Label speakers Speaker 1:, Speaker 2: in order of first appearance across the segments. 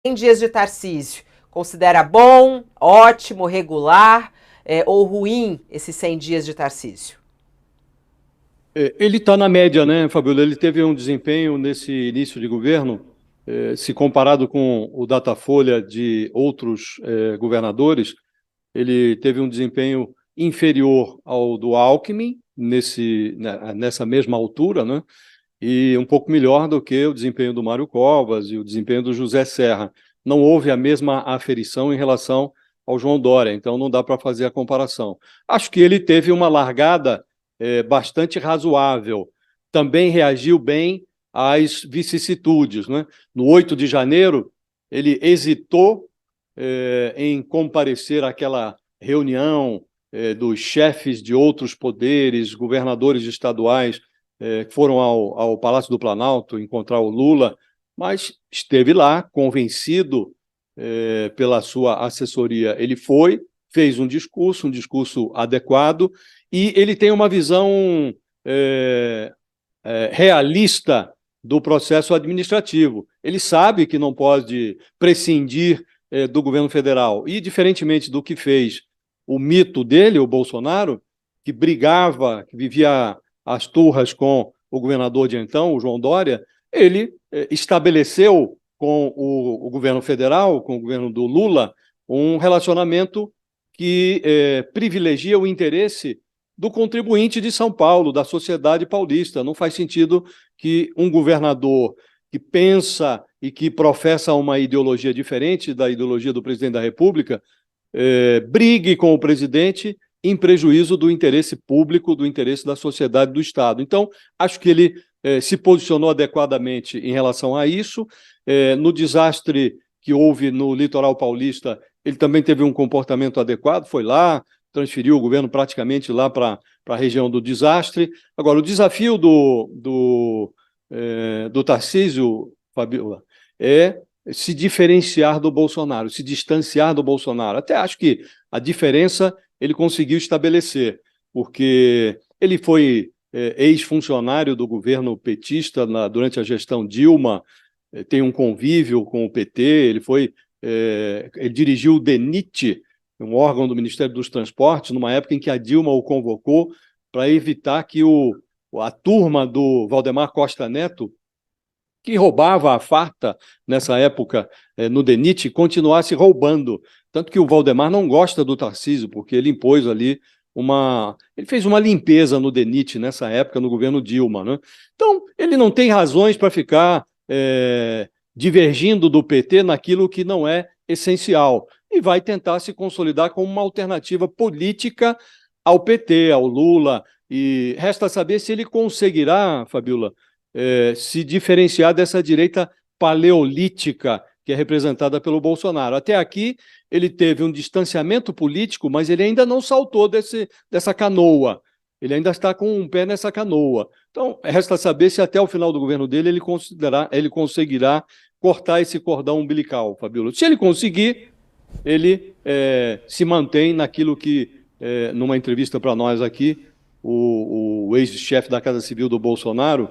Speaker 1: 100 dias de Tarcísio, considera bom, ótimo, regular ou ruim esses 100 dias de Tarcísio?
Speaker 2: Ele está na média, né, Fabiola? Ele teve um desempenho nesse início de governo, se comparado com o Datafolha de outros governadores, ele teve um desempenho inferior ao do Alckmin, nessa mesma altura, né? E um pouco melhor do que o desempenho do Mário Covas e o desempenho do José Serra. Não houve a mesma aferição em relação ao João Dória, então não dá para fazer a comparação. Acho que ele teve uma largada bastante razoável, também reagiu bem às vicissitudes, né? No 8 de janeiro, ele hesitou em comparecer àquela reunião dos chefes de outros poderes, governadores estaduais, que foram ao Palácio do Planalto encontrar o Lula, mas esteve lá, convencido pela sua assessoria. Ele foi, fez um discurso adequado, e ele tem uma visão realista do processo administrativo. Ele sabe que não pode prescindir do governo federal. E, diferentemente do que fez o mito dele, o Bolsonaro, que brigava, que vivia as turras com o governador de então, o João Dória, ele estabeleceu com o governo federal, com o governo do Lula, um relacionamento que privilegia o interesse do contribuinte de São Paulo, da sociedade paulista. Não faz sentido que um governador que pensa e que professa uma ideologia diferente da ideologia do presidente da República brigue com o presidente em prejuízo do interesse público, do interesse da sociedade do Estado. Então, acho que ele se posicionou adequadamente em relação a isso. No desastre que houve no litoral paulista, ele também teve um comportamento adequado, foi lá, transferiu o governo praticamente lá para a região do desastre. Agora, o desafio do Tarcísio, Fabiola, é se diferenciar do Bolsonaro, se distanciar do Bolsonaro. Até acho que a diferença ele conseguiu estabelecer, porque ele foi ex-funcionário do governo petista durante a gestão Dilma, tem um convívio com o PT, ele dirigiu o DENIT, um órgão do Ministério dos Transportes, numa época em que a Dilma o convocou para evitar que a turma do Valdemar Costa Neto, que roubava a farta nessa época no DENIT, continuasse roubando. Tanto que o Valdemar não gosta do Tarcísio, porque ele impôs ali ele fez uma limpeza no DENIT nessa época, no governo Dilma, né? Então, ele não tem razões para ficar divergindo do PT naquilo que não é essencial, e vai tentar se consolidar como uma alternativa política ao PT, ao Lula, e resta saber se ele conseguirá, Fabiola, se diferenciar dessa direita paleolítica que é representada pelo Bolsonaro. Até aqui, ele teve um distanciamento político, mas ele ainda não saltou dessa canoa. Ele ainda está com um pé nessa canoa. Então, resta saber se até o final do governo dele ele conseguirá cortar esse cordão umbilical, Fabiola. Se ele conseguir, ele se mantém naquilo que, numa entrevista para nós aqui, o ex-chefe da Casa Civil do Bolsonaro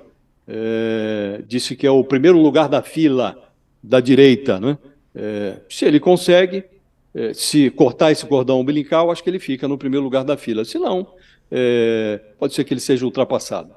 Speaker 2: disse que é o primeiro lugar da fila da direita, né? Se ele consegue se cortar esse cordão umbilical, acho que ele fica no primeiro lugar da fila. Se não, pode ser que ele seja ultrapassado.